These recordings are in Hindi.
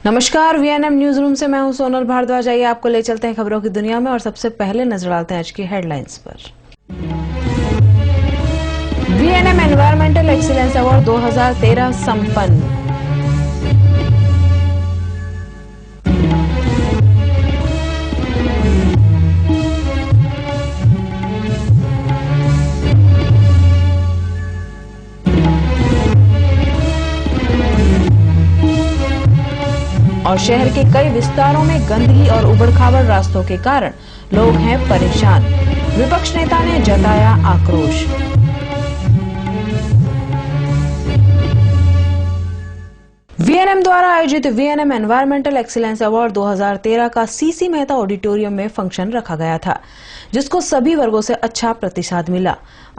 नमस्कार, वीएनएम न्यूज रूम से मैं हूं सोनल भारद्वाज। आइए आपको ले चलते हैं खबरों की दुनिया में और सबसे पहले नजर डालते हैं आज की हेडलाइंस पर। वीएनएम एनवायरमेंटल एक्सीलेंस अवार्ड 2013 संपन्न। और शहर के कई विस्तारों में गंदगी और उबड़-खाबड़ रास्तों के कारण लोग हैं परेशान। विपक्ष नेता ने जताया आक्रोश। वीएनएम द्वारा आयोजित वीएनएम एनवायरमेंटल एक्सीलेंस अवार्ड 2013 का सीसी मेहता ऑडिटोरियम में फंक्शन रखा गया था, जिसको सभी वर्गों से अच्छा प्रतिसाद मिला।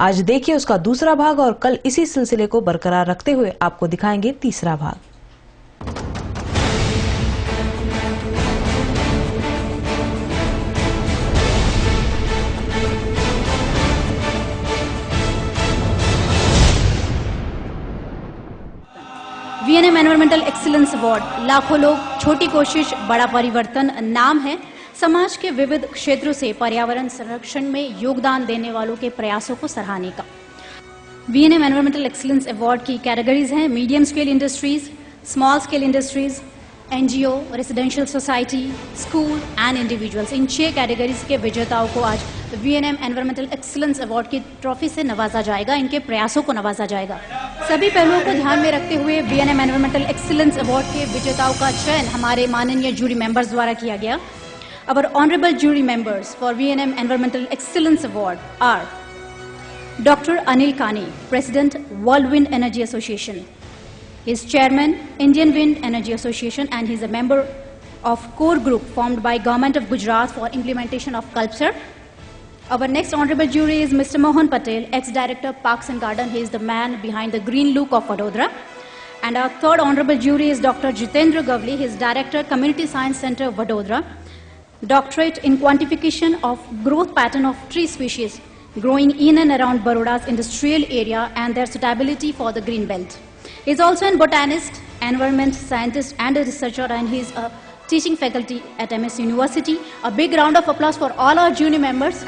आज देखिए उसका दूसरा भाग और कल इसी सिलसिले को बरकरार रखते हुए आपको दिखाएंगे तीसरा भाग। वीएनएम एनवायरमेंटल एक्सीलेंस अवार्ड लाखों लोग छोटी कोशिश बड़ा परिवर्तन नाम है। समाज के विविध क्षेत्रों से पर्यावरण संरक्षण में योगदान देने वालों के प्रयासों को सराहने का। वीएनएम एनवायरमेंटल एक्सीलेंस अवार्ड की कैटेगरीज हैं medium scale industries, small scale industries, NGO, residential society, school and individuals. In 6 categories के विजेताओं को आज वीएनएम एनवायरमेंटल एक्सीलेंस अवार्ड की ट्रॉफी से नवाजा जाएगा, इनके प्रयासों को नवाजा जाएगा। सभी पहलुओं को ध्यान में रखते हुए वीएनएम एनवायरमेंटल एक्सीलेंस अवार्ड के विजेताओं का चयन हमारे माननीय जूरी मेंबर्स द्वारा किया गया। Our honorable jury members for VNM Environmental Excellence Award are Dr. Anil Kane, President, World Wind Energy Association. He is Chairman, Indian Wind Energy Association, and he is a member of core group formed by Government of Gujarat for implementation of culture. Our next honorable jury is Mr. Mohan Patel, ex-director Parks and Garden. He is the man behind the Green Look of Vadodara. And our third honorable jury is Dr. Jitendra Gavli. He is Director, Community Science Center, Vadodara. Doctorate in quantification of growth pattern of tree species growing in and around Baroda's industrial area and their suitability for the green belt. He is also a botanist, environment scientist and a researcher, and he is a teaching faculty at MS University. A big round of applause for all our jury members.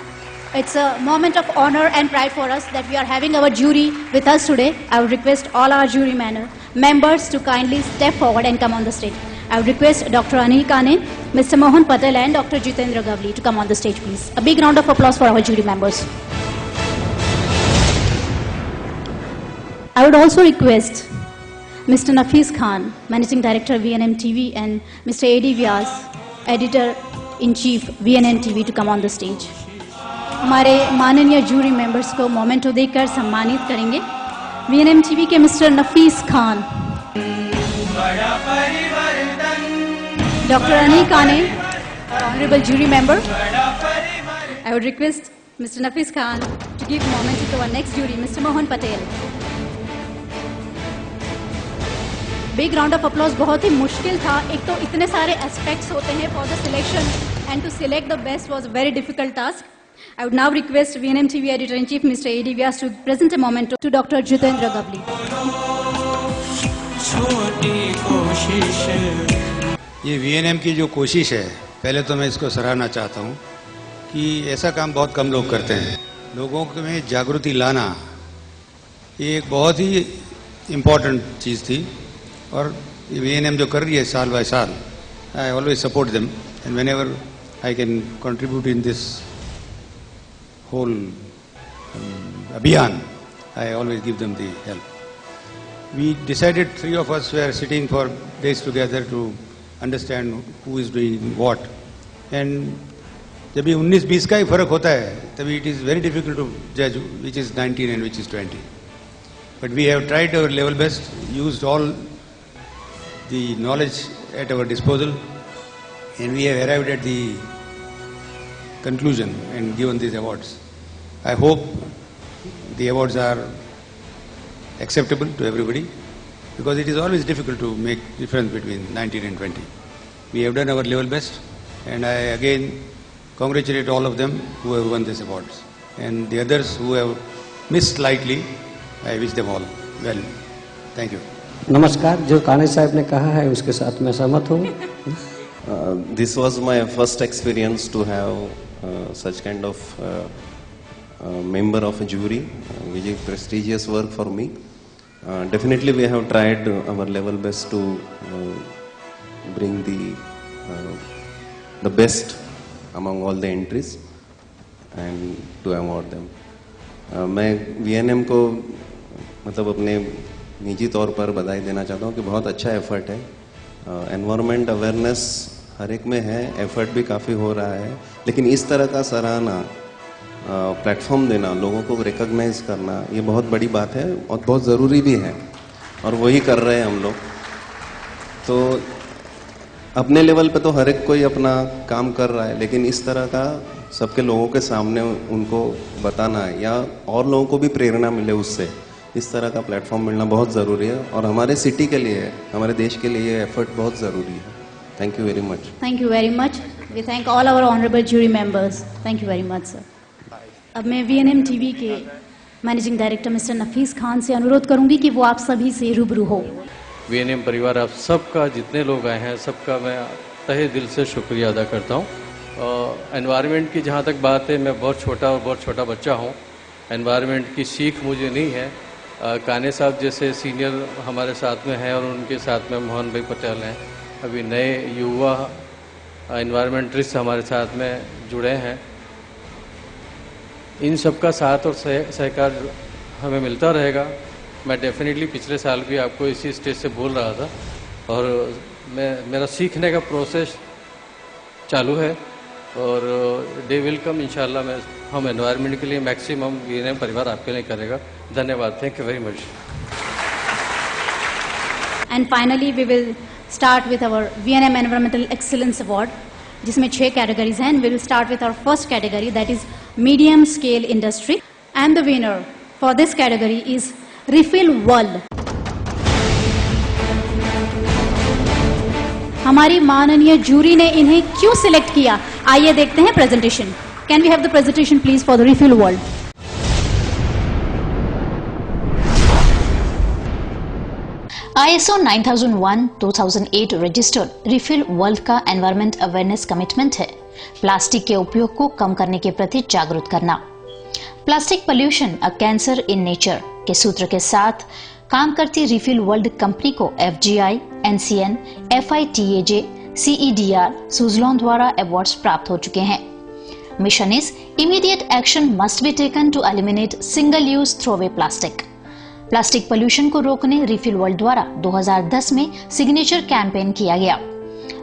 It's a moment of honor and pride for us that we are having our jury with us today. I would request all our jury members to kindly step forward and come on the stage. I would request Dr. Anil Kane, Mr. Mohan Patel and Dr. Jitendra Gavli to come on the stage, please. A big round of applause for our jury members. I would also request Mr. Nafis Khan, Managing Director VNM TV, and Mr. A.D. Vyas, Editor-in-Chief VNM TV to come on the stage. हमारे माननीय जूरी मेंबर्स को मोमेंटो देकर सम्मानित करेंगे। VNM TV के mister Nafees Khan, Dr. Anil Kane, our honorable jury member. I would request Mr. Nafis Khan to give moment to our next jury, Mr. Mohan Patel. Big round of applause. बहुत ही मुश्किल था। एक तो इतने सारे aspects होते हैं for the selection, and to select the best was a very difficult task. I would now request VNM TV Editor-in-Chief Mr. A.D. Vyas to present a moment to Dr. Jitendra Gavli. ये वीएनएम की जो कोशिश है, पहले तो मैं इसको सराहना चाहता हूँ कि ऐसा काम बहुत कम लोग करते हैं। लोगों में जागृति लाना ये एक बहुत ही इम्पोर्टेंट चीज़ थी, और ये वीएनएम जो कर रही है साल बाय साल, I always support them and whenever I can contribute in this whole abhiyan, I always give them the help. We decided 3 of us were sitting for days together to understand who is doing what. And जब ये 19-20 का ही फर्क होता है, तभी it is very difficult to judge which is 19 and which is 20. But we have tried our level best, used all the knowledge at our disposal, and we have arrived at the conclusion and given these awards. I hope the awards are acceptable to everybody, because it is always difficult to make difference between 19 and 20. We have done our level best, and I again congratulate all of them who have won these awards. And the others who have missed slightly, I wish them all well. Thank you. नमस्कार। जो काने साहब ने कहा है उसके साथ मैं सहमत हूँ। This was my first experience to have such kind of member of a jury, which is prestigious work for me. Definitely we have tried our level best to bring the best among all the entries and to award them. मैं VNM को मतलब अपने निजी तौर पर बधाई देना चाहता हूँ कि बहुत अच्छा एफर्ट है। एनवायरनमेंट अवेयरनेस हर एक में है, एफर्ट भी काफ़ी हो रहा है, लेकिन इस तरह का सराहना, प्लेटफॉर्म देना, लोगों को रिकॉग्नाइज करना, ये बहुत बड़ी बात है और बहुत ज़रूरी भी है, और वही कर रहे हैं हम लोग। तो अपने लेवल पे तो हर एक कोई अपना काम कर रहा है, लेकिन इस तरह का सबके लोगों के सामने उनको बताना है या और लोगों को भी प्रेरणा मिले उससे, इस तरह का प्लेटफॉर्म मिलना बहुत ज़रूरी है और हमारे सिटी के लिए, हमारे देश के लिए ये एफर्ट बहुत ज़रूरी है। Thank you very much. Thank you very much. We thank all our honourable jury members. Thank you very much sir. अब मैं VNM TV के managing director mister Nafees Khan से अनुरोध करूंगी कि वो आप सभी से रूबरू हो। VNM परिवार आप सबका, जितने लोग आए हैं सबका मैं तहे दिल से शुक्रिया अदा करता हूँ। एनवायरनमेंट की जहाँ तक बात है, मैं बहुत छोटा बच्चा हूँ। एनवायरनमेंट की सीख मुझे नहीं है। काने साहब जैसे सीनियर हमारे साथ में हैं और उनके साथ में मोहन भाई पटेल हैं, अभी नए युवा एनवायरनमेंटलिस्ट हमारे साथ में जुड़े हैं। इन सबका साथ और सहकार हमें मिलता रहेगा। मैं डेफिनेटली पिछले साल भी आपको इसी स्टेज से बोल रहा था और मेरा सीखने का प्रोसेस चालू है और डे विल कम इंशाल्लाह। हम एनवायरनमेंट के लिए मैक्सिमम VNM परिवार आपके लिए करेगा। धन्यवाद। Thank you very much. And finally we will start with our VNM environmental excellence award, जिसमें 6 कैटेगरीज हैं। We will start with our first category, that is medium scale industry, and the winner for this category is refill world. हमारी माननीय जूरी ने इन्हें क्यों सिलेक्ट किया, आइए देखते हैं presentation. Can we have the presentation please for the refill world. ISO 9001-2008 registered refill world का एनवायरमेंट अवेयरनेस कमिटमेंट है प्लास्टिक के उपयोग को कम करने के प्रति जागरूक करना। Plastic pollution a cancer in nature के सूत्र के साथ काम करती रिफिल वर्ल्ड कंपनी को FGI, NCN, FITAJ, CEDR, Suzlon द्वारा अवार्ड्स प्राप्त हो चुके हैं। Mission is immediate action must be taken to eliminate single use throwaway plastic. Plastic pollution को रोकने रिफिल वर्ल्ड द्वारा 2010 में सिग्नेचर कैंपेन किया गया।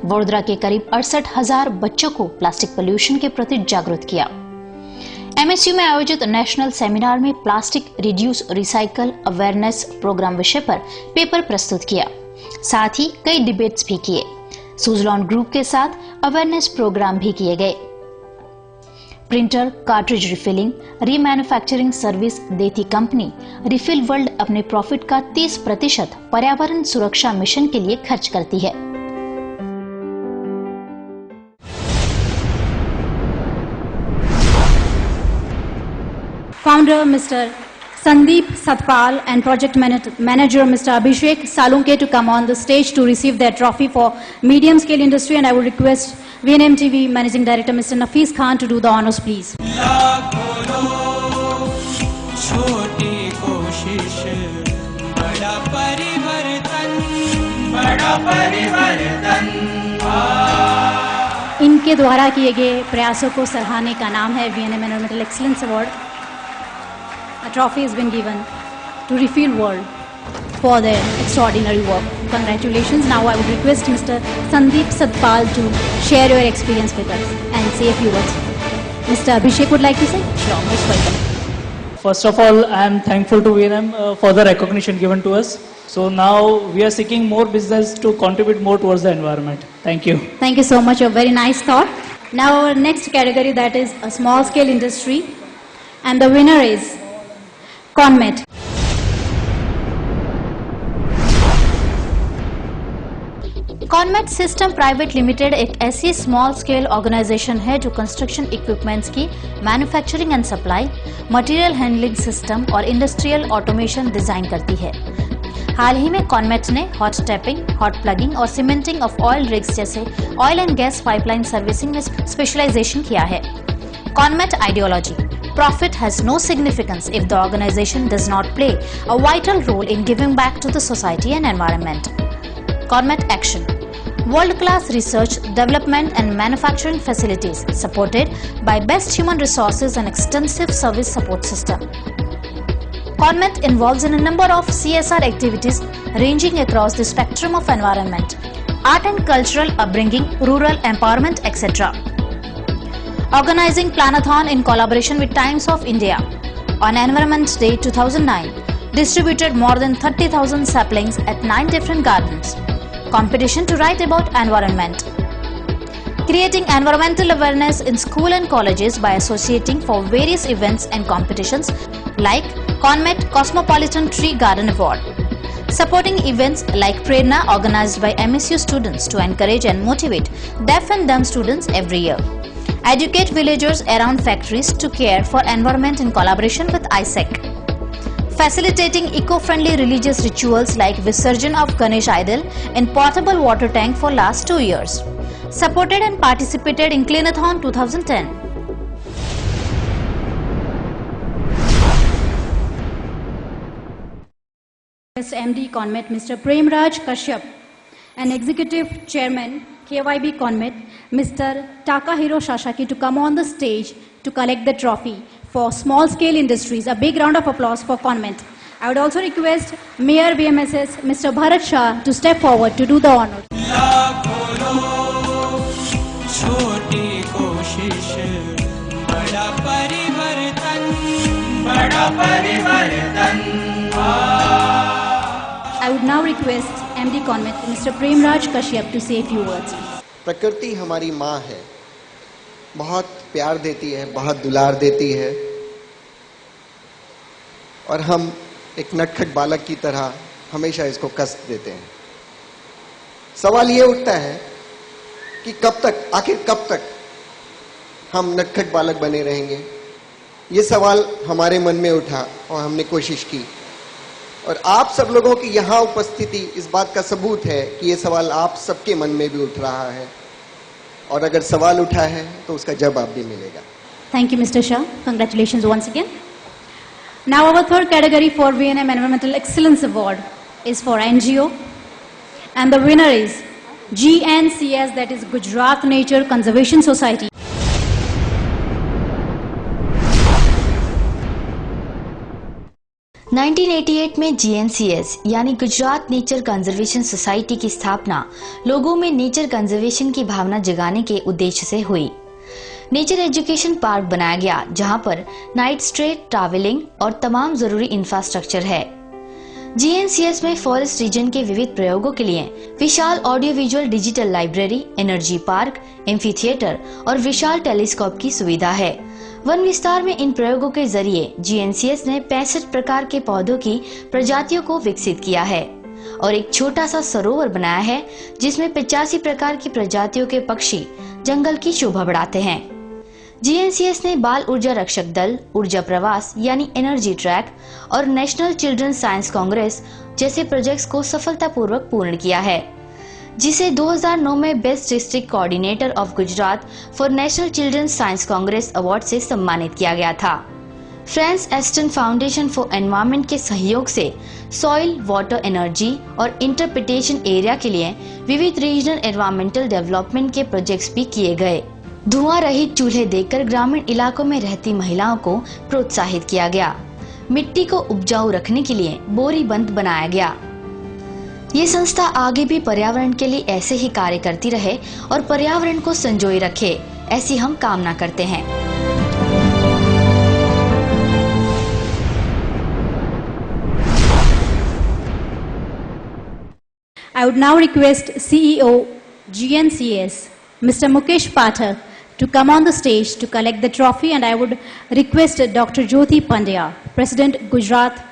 वडोदरा के करीब 68,000 बच्चों को प्लास्टिक पोल्यूशन के प्रति जागरूक किया। MSU में आयोजित नेशनल सेमिनार में plastic reduce recycle awareness programme विषय पर पेपर प्रस्तुत किया, साथ ही कई डिबेट्स भी किए। सुजलॉन ग्रुप के साथ अवेयरनेस प्रोग्राम भी किए गए। प्रिंटर, कार्ट्रिज रिफिलिंग, रीमैन्युफैक्चरिंग सर्विस देती कंपनी रिफिल वर्ल्ड अपने प्रॉफिट का 30% पर्यावरण सुरक्षा मिशन के लिए खर्च करती है। Founder Mr. Sandeep Satpal and Project Manager Mr. Abhishek Salunke to come on the stage to receive their trophy for medium scale industry, and I would request VNM TV Managing Director Mr. Nafees Khan to do the honors please. छोटी कोशिश बड़ा परिवर्तन। इनके द्वारा किए गए प्रयासों को सराहने का नाम है VNM Environmental Excellence Award. A trophy has been given to Refill World for their extraordinary work. Congratulations. Now I would request Mr. Sandeep Satpal to share your experience with us and say a few words. Mr. Abhishek would like to say? Sure, most welcome. First of all, I am thankful to VNM for the recognition given to us. So now we are seeking more business to contribute more towards the environment. Thank you. Thank you so much. A very nice thought. Now our next category, that is a small scale industry, and the winner is CONMET. Conmet system private limited एक ऐसी स्मॉल स्केल ऑर्गेनाइजेशन है जो कंस्ट्रक्शन इक्विपमेंट्स की manufacturing and supply, material handling system और इंडस्ट्रियल ऑटोमेशन डिजाइन करती है। हाल ही में कॉन्मेट ने हॉट टैपिंग, हॉट प्लगिंग और सीमेंटिंग ऑफ ऑयल रिग्स जैसे oil and gas pipeline servicing में स्पेशलाइजेशन किया है। Conmet ideology: Profit has no significance if the organization does not play a vital role in giving back to the society and environment. Conmet Action: world-class research, development and manufacturing facilities supported by best human resources and extensive service support system. Conmet involves in a number of CSR activities ranging across the spectrum of environment, art and cultural upbringing, rural empowerment, etc. Organizing Planathon in collaboration with Times of India on Environment Day 2009, distributed more than 30,000 saplings at 9 different gardens. Competition to write about environment. Creating environmental awareness in school and colleges by associating for various events and competitions like Conmet Cosmopolitan Tree Garden Award. Supporting events like Prerna organized by MSU students to encourage and motivate deaf and dumb students every year. Educate villagers around factories to care for environment in collaboration with ISEC. Facilitating eco-friendly religious rituals like Visarjan of Ganesh idol in portable water tank for last 2 years. Supported and participated in Cleanathon 2010. MD Conmet Mr. Premraj Kashyap and Executive Chairman KYB Conmet Mr. Takahiro Sasaki to come on the stage to collect the trophy for small scale industries. A big round of applause for Conmet. I would also request Mayor BMSS Mr. Bharat Shah to step forward to do the honor. छोटी कोशिश बड़ा परिवर्तन, बड़ा परिवर्तन। I would now request MD Conmet Mr. Premraj Kashyap to say a few words. प्रकृति हमारी माँ है, बहुत प्यार देती है, बहुत दुलार देती है और हम एक नटखट बालक की तरह हमेशा इसको कष्ट देते हैं। सवाल ये उठता है कि कब तक, आखिर कब तक हम नटखट बालक बने रहेंगे। ये सवाल हमारे मन में उठा और हमने कोशिश की और आप सब लोगों की यहाँ उपस्थिति इस बात का सबूत है कि ये सवाल आप सबके मन में भी उठ रहा है और अगर सवाल उठा है तो उसका जवाब भी मिलेगा। Thank you, Mr. Shah. Congratulations once again. Now our third category for VNM Environmental Excellence Award is for NGO and the winner is GNCS, that is Gujarat Nature Conservation Society. – 1988 में GNCS यानी गुजरात नेचर कंजर्वेशन सोसाइटी की स्थापना लोगों में नेचर कंजर्वेशन की भावना जगाने के उद्देश्य से हुई। नेचर एजुकेशन पार्क बनाया गया जहां पर नाइट स्टे, ट्रैवलिंग और तमाम जरूरी इंफ्रास्ट्रक्चर है। GNCS में फॉरेस्ट रीजन के विविध प्रयोगों के लिए विशाल audio visual digital library, energy park, amphitheatre और विशाल टेलीस्कोप की सुविधा है। वन विस्तार में इन प्रयोगों के जरिए GNCS ने 65 प्रकार के पौधों की प्रजातियों को विकसित किया है और एक छोटा सा सरोवर बनाया है जिसमें 85 प्रकार की प्रजातियों के पक्षी जंगल की शोभा बढ़ाते हैं। GNCS ने बाल ऊर्जा रक्षक दल, ऊर्जा प्रवास यानी एनर्जी ट्रैक और नेशनल चिल्ड्रन साइंस कांग्रेस जैसे प्रोजेक्ट्स को सफलतापूर्वक पूर्ण किया है, जिसे 2009 में best district coordinator of Gujarat for national children science Congress award से सम्मानित किया गया था। France Aston foundation for environment के सहयोग से सॉइल, वाटर, एनर्जी और इंटरप्रिटेशन एरिया के लिए विविध रीजनल एनवायरमेंटल डेवलपमेंट के प्रोजेक्ट्स भी किए गए। धुआं रहित चूल्हे देकर ग्रामीण इलाकों में रहती महिलाओं को प्रोत्साहित किया गया। मिट्टी को उपजाऊ रखने के लिए बोरी बंद बनाया गया। ये संस्था आगे भी पर्यावरण के लिए ऐसे ही कार्य करती रहे और पर्यावरण को संजोए रखे, ऐसी हम कामना करते हैं। I would now request CEO GNCS Mr. Mukesh Pathak to come on the stage to collect the trophy, and I would request Dr. Jyoti Pandya, President Gujarat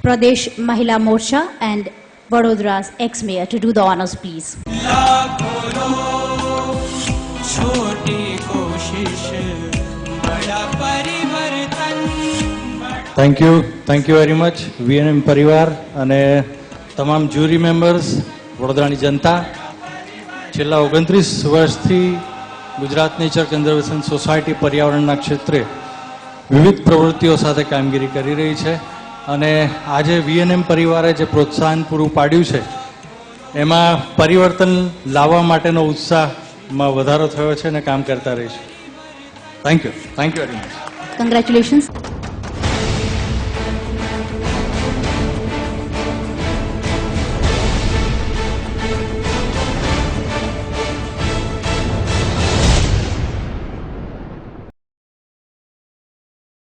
Pradesh Mahila Morcha and Vadodara's ex-mayor, to do the honors, please. Thank you very much VNM પરિવાર અને તમામ જ્યુરી મેમ્બર્સ, વડોદરાની જનતા, છેલ્લા 29 વર્ષથી ગુજરાત નેચર કન્ઝર્વેશન સોસાયટી પર્યાવરણના ક્ષેત્રે વિવિધ પ્રવૃત્તિઓ સાથે કામગીરી કરી રહી છે અને આજે વીએનએમ પરિવારે જે પ્રોત્સાહન પૂરું પાડ્યું છે એમાં પરિવર્તન લાવવા માટેનો ઉત્સાહમાં વધારો થયો છે અને કામ કરતા રહીશું. Thank you very much. Congratulations.